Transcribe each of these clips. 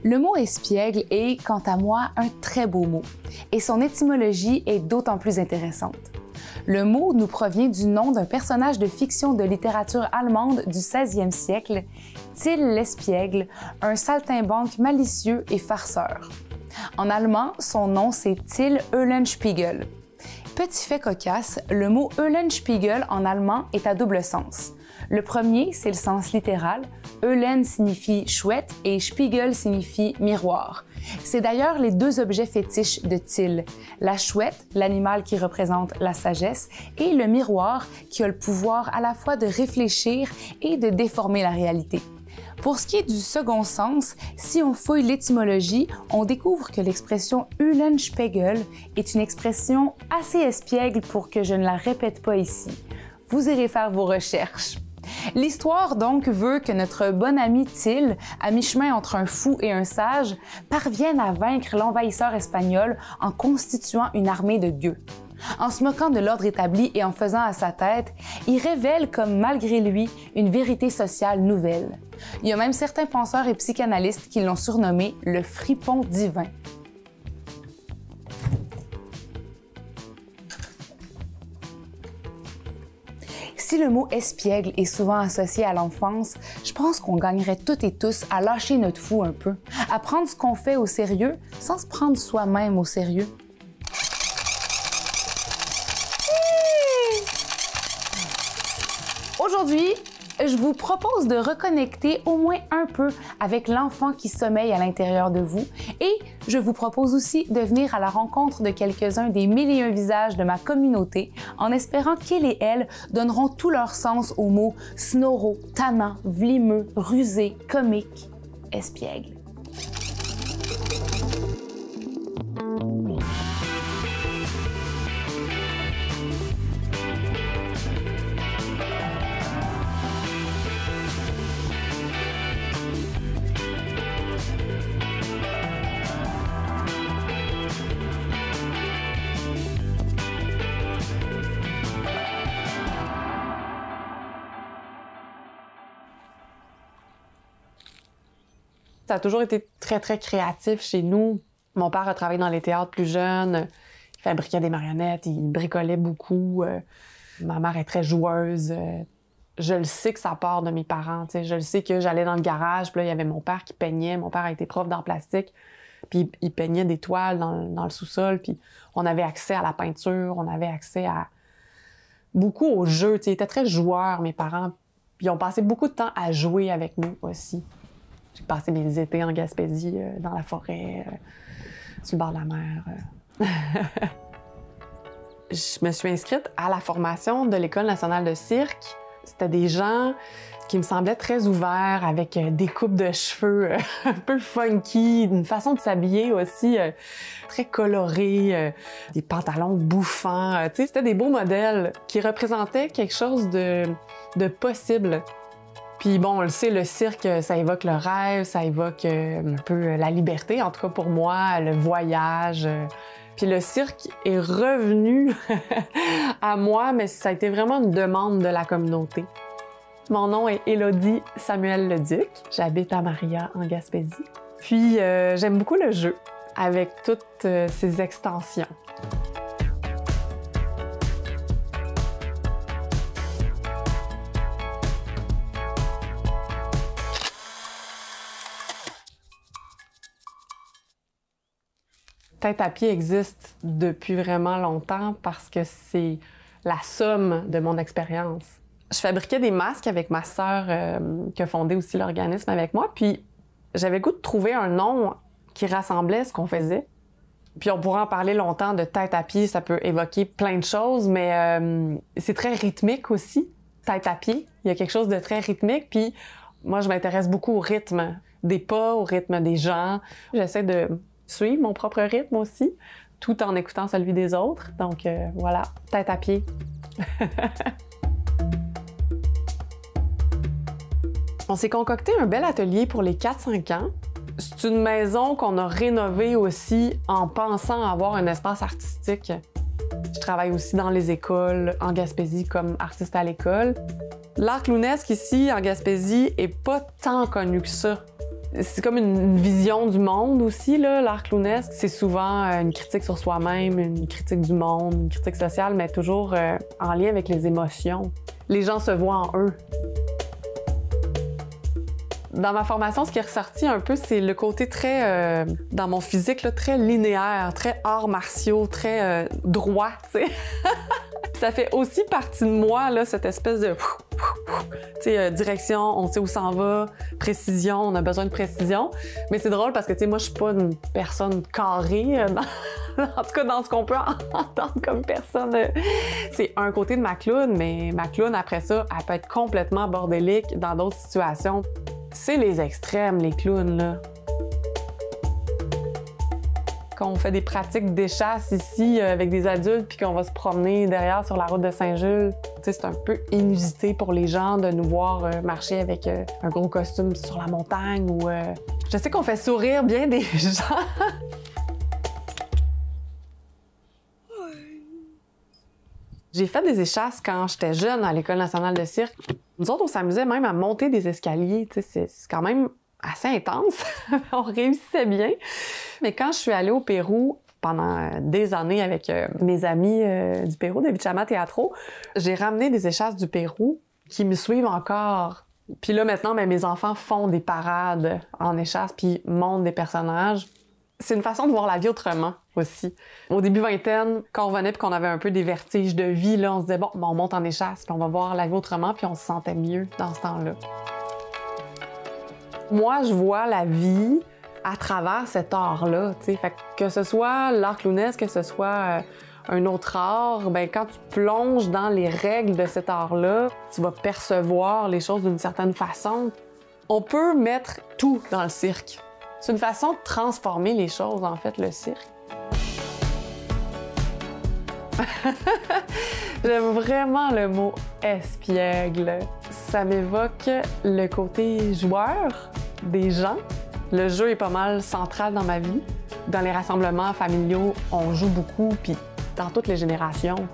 Le mot espiègle est, quant à moi, un très beau mot, et son étymologie est d'autant plus intéressante. Le mot nous provient du nom d'un personnage de fiction de littérature allemande du 16e siècle, Till l'Espiègle, un saltimbanque malicieux et farceur. En allemand, son nom c'est Till Eulenspiegel. Petit fait cocasse, le mot Eulenspiegel en allemand est à double sens. Le premier, c'est le sens littéral. Eulen signifie chouette et Spiegel signifie miroir. C'est d'ailleurs les deux objets fétiches de Till. La chouette, l'animal qui représente la sagesse, et le miroir qui a le pouvoir à la fois de réfléchir et de déformer la réalité. Pour ce qui est du second sens, si on fouille l'étymologie, on découvre que l'expression Eulenspiegel est une expression assez espiègle pour que je ne la répète pas ici. Vous irez faire vos recherches. L'histoire donc veut que notre bon ami Till, à mi-chemin entre un fou et un sage, parvienne à vaincre l'envahisseur espagnol en constituant une armée de gueux. En se moquant de l'ordre établi et en faisant à sa tête, il révèle comme malgré lui une vérité sociale nouvelle. Il y a même certains penseurs et psychanalystes qui l'ont surnommé le fripon divin. Si le mot espiègle est souvent associé à l'enfance, je pense qu'on gagnerait toutes et tous à lâcher notre fou un peu, à prendre ce qu'on fait au sérieux sans se prendre soi-même au sérieux. Aujourd'hui, je vous propose de reconnecter au moins un peu avec l'enfant qui sommeille à l'intérieur de vous et je vous propose aussi de venir à la rencontre de quelques-uns des 1001 visages de ma communauté en espérant qu'ils et elles donneront tout leur sens aux mots snoro, tannant, vlimeux, rusé, comique, espiègle. Ça a toujours été très, très créatif chez nous. Mon père a travaillé dans les théâtres plus jeunes. Il fabriquait des marionnettes, il bricolait beaucoup. Ma mère est très joueuse. Je le sais que ça part de mes parents. T'sais. Je le sais que j'allais dans le garage, puis là, il y avait mon père qui peignait. Mon père a été prof d'art plastique, puis il peignait des toiles dans le sous-sol, puis on avait accès à la peinture, on avait accès à beaucoup aux jeux. T'sais. Ils étaient très joueurs, mes parents. Puis ils ont passé beaucoup de temps à jouer avec nous aussi. J'ai passé mes étés en Gaspésie, dans la forêt, sur le bord de la mer. Je me suis inscrite à la formation de l'École nationale de cirque. C'était des gens qui me semblaient très ouverts, avec des coupes de cheveux un peu funky, une façon de s'habiller aussi très colorée, des pantalons bouffants. Tu sais, c'était des beaux modèles qui représentaient quelque chose de possible. Puis bon, on le sait, le cirque, ça évoque le rêve, ça évoque un peu la liberté, en tout cas pour moi, le voyage. Puis le cirque est revenu à moi, mais ça a été vraiment une demande de la communauté. Mon nom est Élodie Samuel Leduc. J'habite à Maria, en Gaspésie. Puis j'aime beaucoup le jeu, avec toutes ses extensions. Tête à pied existe depuis vraiment longtemps parce que c'est la somme de mon expérience. Je fabriquais des masques avec ma sœur qui a fondé aussi l'organisme avec moi, puis j'avais le goût de trouver un nom qui rassemblait ce qu'on faisait. Puis on pourrait en parler longtemps de tête à pied, ça peut évoquer plein de choses, mais c'est très rythmique aussi, tête à pied. Il y a quelque chose de très rythmique, puis moi je m'intéresse beaucoup au rythme des pas, au rythme des gens. J'essaie de suivre mon propre rythme aussi, tout en écoutant celui des autres. Donc voilà, tête à pied. On s'est concocté un bel atelier pour les 4-5 ans. C'est une maison qu'on a rénovée aussi en pensant avoir un espace artistique. Je travaille aussi dans les écoles en Gaspésie comme artiste à l'école. L'art clownesque ici en Gaspésie est pas tant connu que ça. C'est comme une vision du monde aussi, là, l'art clownesque. C'est souvent une critique sur soi-même, une critique du monde, une critique sociale, mais toujours en lien avec les émotions. Les gens se voient en eux. Dans ma formation, ce qui est ressorti un peu, c'est le côté très, dans mon physique, là, très linéaire, très arts martiaux, très droit, tu sais. Ça fait aussi partie de moi, là, cette espèce de... Tu sais, direction, on sait où ça en va, précision, on a besoin de précision. Mais c'est drôle parce que, tu sais, moi, je suis pas une personne carrée, en tout cas, dans ce qu'on peut entendre comme personne. C'est un côté de ma clown, mais ma clown, après ça, elle peut être complètement bordélique dans d'autres situations. C'est les extrêmes, les clowns, là. Quand on fait des pratiques d'échasse ici avec des adultes puis qu'on va se promener derrière sur la route de Saint-Jules, c'est un peu inusité pour les gens de nous voir marcher avec un gros costume sur la montagne ou... Je sais qu'on fait sourire bien des gens. J'ai fait des échasses quand j'étais jeune à l'École nationale de cirque. Nous autres, on s'amusait même à monter des escaliers. C'est quand même assez intense. On réussissait bien. Mais quand je suis allée au Pérou pendant des années avec mes amis du Pérou, de Vichama Teatro, j'ai ramené des échasses du Pérou qui me suivent encore. Puis là, maintenant, mes enfants font des parades en échasse puis montent des personnages. C'est une façon de voir la vie autrement aussi. Au début vingtaine, quand on revenait puis qu'on avait un peu des vertiges de vie, là, on se disait, bon, on monte en échasse puis on va voir la vie autrement puis on se sentait mieux dans ce temps-là. Moi, je vois la vie à travers cet art-là, tu sais. Fait que ce soit l'art clownesque, que ce soit un autre art, ben quand tu plonges dans les règles de cet art-là, tu vas percevoir les choses d'une certaine façon. On peut mettre tout dans le cirque. C'est une façon de transformer les choses, en fait, le cirque. J'aime vraiment le mot « espiègle ». Ça m'évoque le côté joueur des gens. Le jeu est pas mal central dans ma vie. Dans les rassemblements familiaux, on joue beaucoup, puis dans toutes les générations.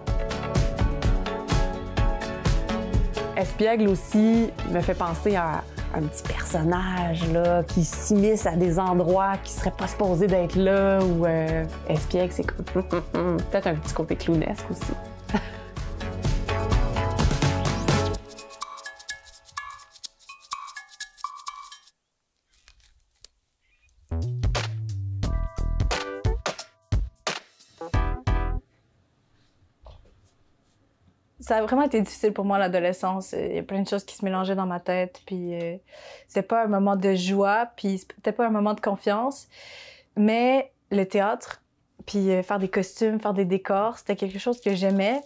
Espiègle aussi me fait penser à un petit personnage là, qui s'immisce à des endroits qui seraient pas supposés d'être là, ou espiègle, c'est peut-être un petit côté clownesque aussi. Ça a vraiment été difficile pour moi, l'adolescence. Il y a plein de choses qui se mélangeaient dans ma tête, puis c'était pas un moment de joie, puis c'était pas un moment de confiance. Mais le théâtre, puis faire des costumes, faire des décors, c'était quelque chose que j'aimais.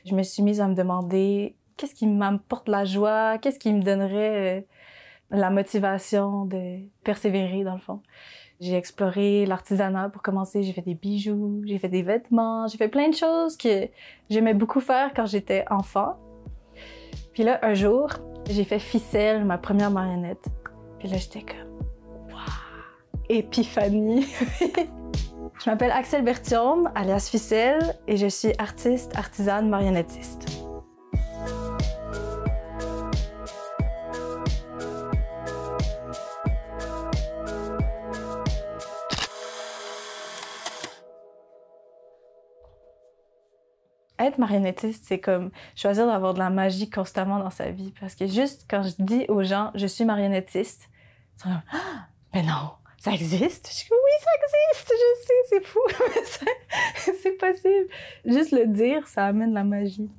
Je me suis mise à me demander qu'est-ce qui m'apporte la joie, qu'est-ce qui me donnerait la motivation de persévérer, dans le fond. J'ai exploré l'artisanat pour commencer. J'ai fait des bijoux, j'ai fait des vêtements, j'ai fait plein de choses que j'aimais beaucoup faire quand j'étais enfant. Puis là, un jour, j'ai fait Ficelle, ma première marionnette. Puis là, j'étais comme « Waouh! Épiphanie! » Je m'appelle Axel Bertium, alias Ficelle, et je suis artiste, artisane, marionnettiste. Être marionnettiste, c'est comme choisir d'avoir de la magie constamment dans sa vie. Parce que juste quand je dis aux gens « je suis marionnettiste », ils sont comme « ah, mais non, ça existe? » Je dis « oui, ça existe, je sais, c'est fou, mais c'est possible. » Juste le dire, ça amène la magie.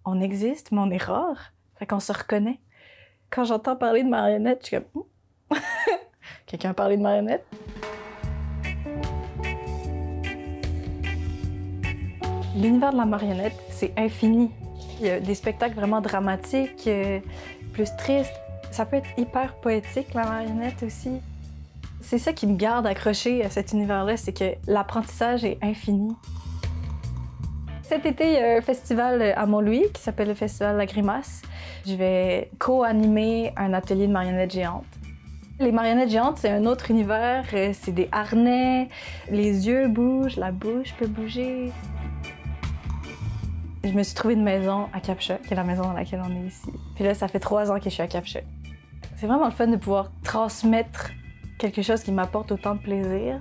On existe, mais on est rare. Fait qu'on se reconnaît. Quand j'entends parler de marionnette, je suis comme « quelqu'un a parlé de marionnette? » L'univers de la marionnette, c'est infini. Il y a des spectacles vraiment dramatiques, plus tristes. Ça peut être hyper poétique, la marionnette aussi. C'est ça qui me garde accrochée à cet univers-là, c'est que l'apprentissage est infini. Cet été, il y a un festival à Mont-Louis qui s'appelle le Festival La Grimace. Je vais co-animer un atelier de marionnettes géantes. Les marionnettes géantes, c'est un autre univers. C'est des harnais, les yeux bougent, la bouche peut bouger. Je me suis trouvé une maison à Cap-Chat, qui est la maison dans laquelle on est ici. Puis là, ça fait 3 ans que je suis à Cap-Chat. C'est vraiment le fun de pouvoir transmettre quelque chose qui m'apporte autant de plaisir.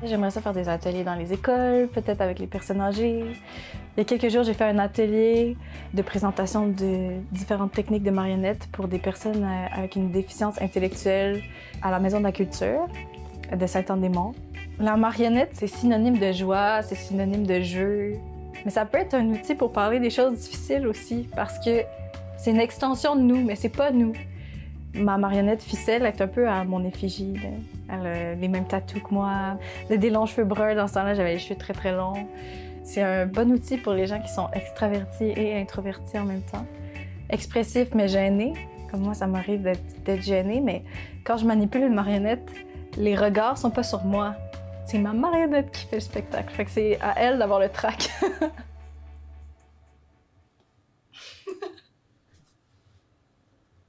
J'aimerais ça faire des ateliers dans les écoles, peut-être avec les personnes âgées. Il y a quelques jours, j'ai fait un atelier de présentation de différentes techniques de marionnettes pour des personnes avec une déficience intellectuelle à la Maison de la Culture de Saint-Anne-des-Monts. La marionnette, c'est synonyme de joie, c'est synonyme de jeu. Mais ça peut être un outil pour parler des choses difficiles aussi, parce que c'est une extension de nous, mais c'est pas nous. Ma marionnette Ficelle est un peu à mon effigie. Là. Elle a les mêmes tatous que moi. Elle a des longs cheveux bruns. Dans ce temps-là, j'avais les cheveux très, très longs. C'est un bon outil pour les gens qui sont extravertis et introvertis en même temps. Expressifs, mais gênés. Comme moi, ça m'arrive d'être gênée, mais quand je manipule une marionnette, les regards sont pas sur moi. C'est ma marionnette qui fait le spectacle. Fait que c'est à elle d'avoir le trac.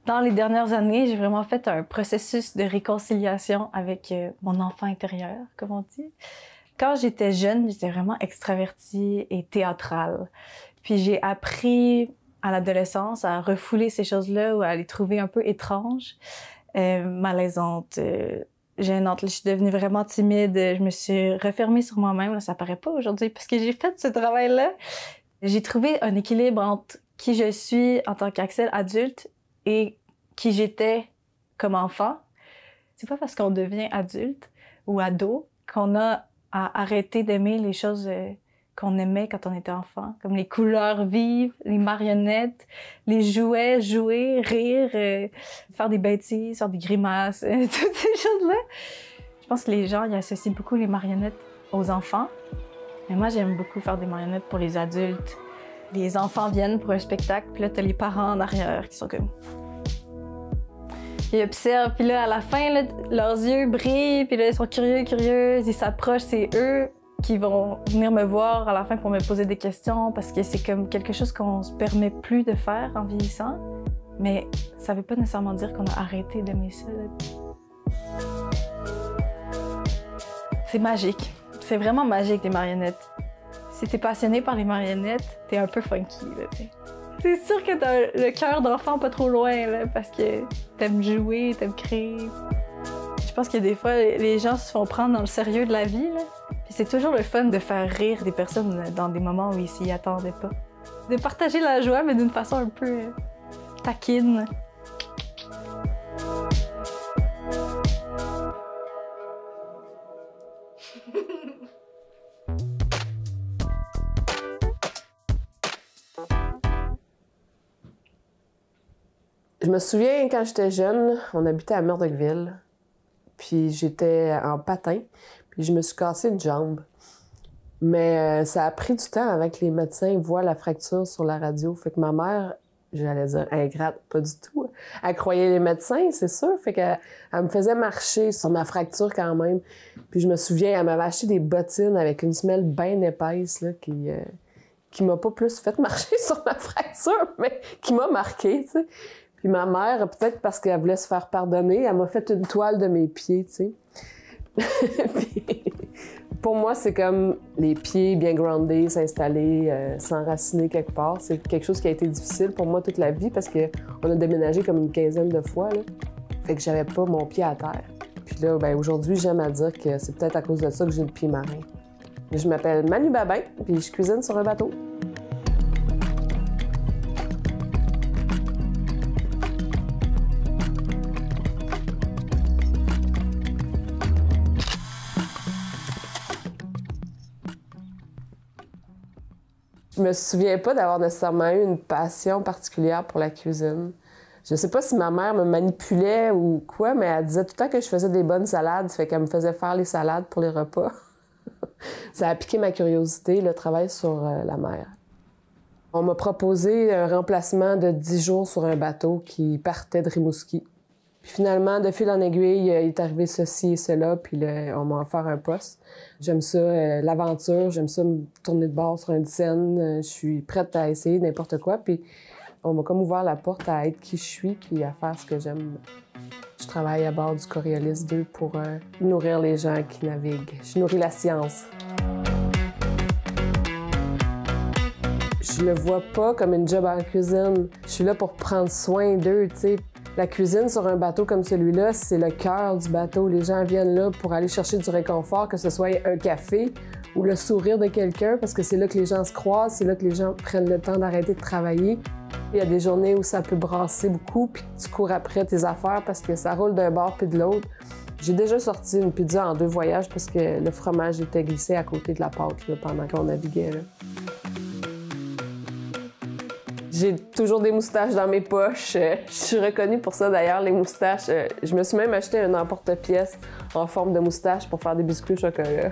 Dans les dernières années, j'ai vraiment fait un processus de réconciliation avec mon enfant intérieur, comme on dit. Quand j'étais jeune, j'étais vraiment extravertie et théâtrale. Puis j'ai appris à l'adolescence à refouler ces choses-là ou à les trouver un peu étranges, malaisantes, gênantes. Je suis devenue vraiment timide. Je me suis refermée sur moi-même. Ça paraît pas aujourd'hui parce que j'ai fait ce travail-là. J'ai trouvé un équilibre entre qui je suis en tant qu'Axel adulte et qui j'étais comme enfant. C'est pas parce qu'on devient adulte ou ado qu'on a à arrêter d'aimer les choses qu'on aimait quand on était enfant, comme les couleurs vives, les marionnettes, les jouets, jouer, rire, faire des bêtises, faire des grimaces, toutes ces choses-là. Je pense que les gens ils associent beaucoup les marionnettes aux enfants, mais moi j'aime beaucoup faire des marionnettes pour les adultes. Les enfants viennent pour un spectacle, puis là t'as les parents en arrière qui sont comme... Ils observent, puis là, à la fin, là, leurs yeux brillent, puis là, ils sont curieux, ils s'approchent, c'est eux qui vont venir me voir à la fin pour me poser des questions, parce que c'est comme quelque chose qu'on se permet plus de faire en vieillissant, mais ça veut pas nécessairement dire qu'on a arrêté d'aimer ça. C'est magique. C'est vraiment magique, les marionnettes. Si t'es passionné par les marionnettes, t'es un peu funky, là, t'sais. C'est sûr que t'as le cœur d'enfant pas trop loin, là, parce que t'aimes jouer, t'aimes créer. Je pense que des fois, les gens se font prendre dans le sérieux de la vie, là. Puis c'est toujours le fun de faire rire des personnes dans des moments où ils s'y attendaient pas. De partager la joie, mais d'une façon un peu taquine. Je me souviens, quand j'étais jeune, on habitait à Murdochville, puis j'étais en patin, puis je me suis cassé une jambe. Mais ça a pris du temps avant que les médecins voient la fracture sur la radio. Fait que ma mère, j'allais dire ingrate, pas du tout, elle croyait les médecins, c'est sûr. Fait qu'elle me faisait marcher sur ma fracture quand même. Puis je me souviens, elle m'avait acheté des bottines avec une semelle bien épaisse là, qui m'a pas plus fait marcher sur ma fracture, mais qui m'a marqué, tu sais. Puis ma mère, peut-être parce qu'elle voulait se faire pardonner, elle m'a fait une toile de mes pieds, tu sais. Puis, pour moi, c'est comme les pieds bien groundés, s'installer, s'enraciner quelque part. C'est quelque chose qui a été difficile pour moi toute la vie parce qu'on a déménagé comme une quinzaine de fois, là. Fait que j'avais pas mon pied à terre. Puis là, ben aujourd'hui, j'aime à dire que c'est peut-être à cause de ça que j'ai le pied marin. Je m'appelle Manu Babin, puis je cuisine sur un bateau. Je me souviens pas d'avoir nécessairement eu une passion particulière pour la cuisine. Je sais pas si ma mère me manipulait ou quoi, mais elle disait tout le temps que je faisais des bonnes salades, fait qu'elle me faisait faire les salades pour les repas. Ça a piqué ma curiosité, le travail sur la mer. On m'a proposé un remplacement de 10 jours sur un bateau qui partait de Rimouski. Puis finalement, de fil en aiguille, il est arrivé ceci et cela, puis là, on m'a offert un poste. J'aime ça, l'aventure, j'aime ça me tourner de bord sur une scène. Je suis prête à essayer n'importe quoi, puis on m'a comme ouvert la porte à être qui je suis, puis à faire ce que j'aime. Je travaille à bord du Coriolis 2 pour nourrir les gens qui naviguent. Je nourris la science. Je le vois pas comme une job en cuisine. Je suis là pour prendre soin d'eux, tu sais. La cuisine sur un bateau comme celui-là, c'est le cœur du bateau. Les gens viennent là pour aller chercher du réconfort, que ce soit un café ou le sourire de quelqu'un, parce que c'est là que les gens se croisent, c'est là que les gens prennent le temps d'arrêter de travailler. Il y a des journées où ça peut brasser beaucoup, puis tu cours après tes affaires parce que ça roule d'un bord puis de l'autre. J'ai déjà sorti une pizza en 2 voyages parce que le fromage était glissé à côté de la pâte là, pendant qu'on naviguait. Là. J'ai toujours des moustaches dans mes poches. Je suis reconnue pour ça d'ailleurs, les moustaches. Je me suis même acheté un emporte-pièce en forme de moustache pour faire des biscuits au chocolat.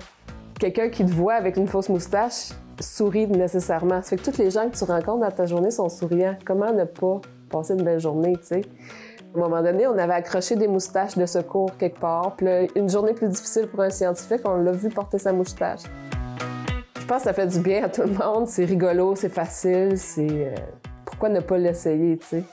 Quelqu'un qui te voit avec une fausse moustache sourit nécessairement. Ça fait que toutes les gens que tu rencontres dans ta journée sont souriants. Comment ne pas passer une belle journée, tu sais? À un moment donné, on avait accroché des moustaches de secours quelque part. Puis là, une journée plus difficile pour un scientifique, on l'a vu porter sa moustache. Je pense que ça fait du bien à tout le monde. C'est rigolo, c'est facile, c'est... Pourquoi ne pas l'essayer, tu sais?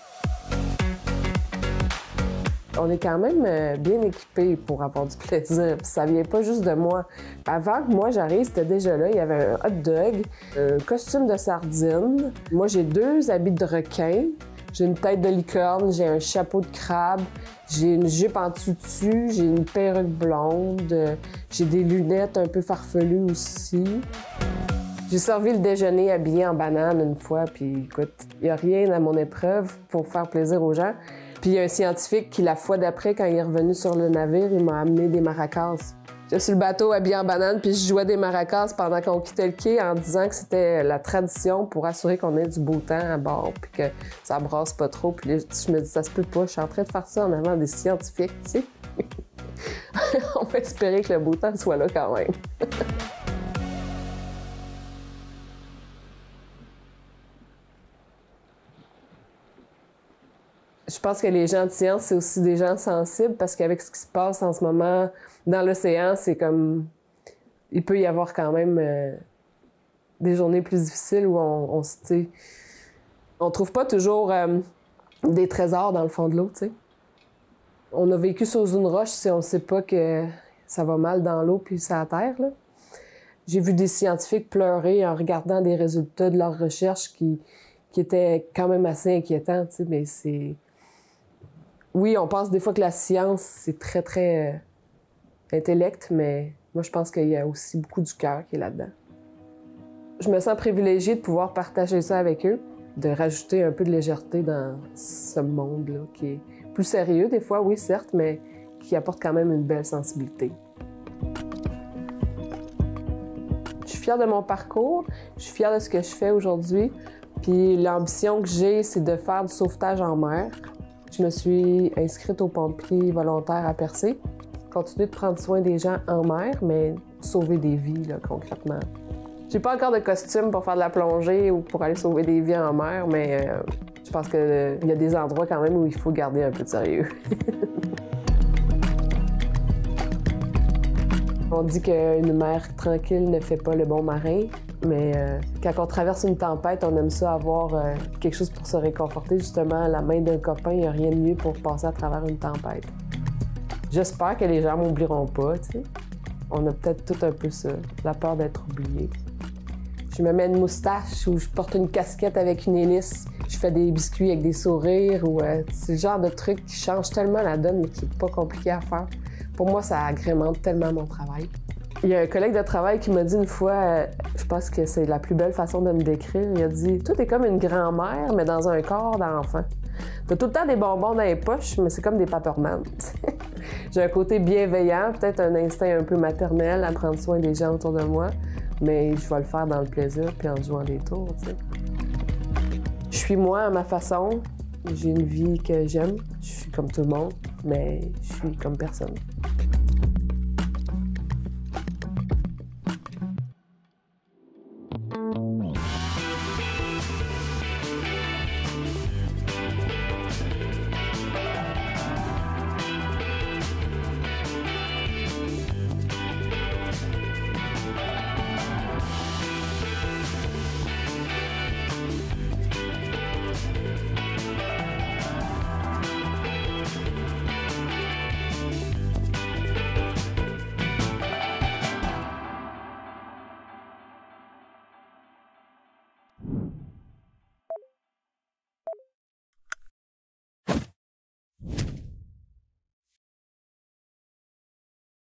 On est quand même bien équipés pour avoir du plaisir. Puis ça vient pas juste de moi. Avant que moi j'arrive, c'était déjà là. Il y avait un hot dog, un costume de sardine. Moi, j'ai 2 habits de requin. J'ai une tête de licorne, j'ai un chapeau de crabe, j'ai une jupe en tutu, j'ai une perruque blonde, j'ai des lunettes un peu farfelues aussi. J'ai servi le déjeuner habillé en banane une fois, puis écoute, il n'y a rien à mon épreuve pour faire plaisir aux gens. Puis il y a un scientifique qui, la fois d'après, quand il est revenu sur le navire, il m'a amené des maracas. J'étais sur le bateau habillé en banane, puis je jouais des maracas pendant qu'on quittait le quai en disant que c'était la tradition pour assurer qu'on ait du beau temps à bord, puis que ça brasse pas trop. Puis là, je me dis, ça se peut pas, je suis en train de faire ça en avant des scientifiques, tu sais. On va espérer que le beau temps soit là quand même. Je pense que les gens de science, c'est aussi des gens sensibles parce qu'avec ce qui se passe en ce moment dans l'océan, c'est comme... Il peut y avoir quand même des journées plus difficiles où on trouve pas toujours des trésors dans le fond de l'eau, tu sais. On a vécu sous une roche si on sait pas que ça va mal dans l'eau puis c'est à terre, là. J'ai vu des scientifiques pleurer en regardant des résultats de leurs recherches qui étaient quand même assez inquiétants, tu sais, mais c'est... Oui, on pense des fois que la science, c'est très, très intellect, mais moi, je pense qu'il y a aussi beaucoup du cœur qui est là-dedans. Je me sens privilégiée de pouvoir partager ça avec eux, de rajouter un peu de légèreté dans ce monde-là, qui est plus sérieux des fois, oui, certes, mais qui apporte quand même une belle sensibilité. Je suis fière de mon parcours, je suis fière de ce que je fais aujourd'hui, puis l'ambition que j'ai, c'est de faire du sauvetage en mer. Je me suis inscrite aux pompiers volontaires à Percé. Continuer de prendre soin des gens en mer, mais sauver des vies, là, concrètement. J'ai pas encore de costume pour faire de la plongée ou pour aller sauver des vies en mer, mais je pense qu'il y a des endroits quand même où il faut garder un peu de sérieux. On dit qu'une mer tranquille ne fait pas le bon marin, mais quand on traverse une tempête, on aime ça avoir quelque chose pour se réconforter. Justement, la main d'un copain, il n'y a rien de mieux pour passer à travers une tempête. J'espère que les gens m'oublieront pas, tu sais. On a peut-être tout un peu ça, la peur d'être oublié. Je me mets une moustache ou je porte une casquette avec une hélice. Je fais des biscuits avec des sourires ou c'est le genre de truc qui change tellement la donne mais qui n'est pas compliqué à faire. Pour moi, ça agrémente tellement mon travail. Il y a un collègue de travail qui m'a dit une fois, je pense que c'est la plus belle façon de me décrire, il a dit « Toi, t'es comme une grand-mère, mais dans un corps d'enfant. T'as tout le temps des bonbons dans les poches, mais c'est comme des Paperman. » J'ai un côté bienveillant, peut-être un instinct un peu maternel à prendre soin des gens autour de moi, mais je vais le faire dans le plaisir puis en jouant des tours, tu sais. Je suis moi à ma façon, j'ai une vie que j'aime, je suis comme tout le monde, mais je suis comme personne.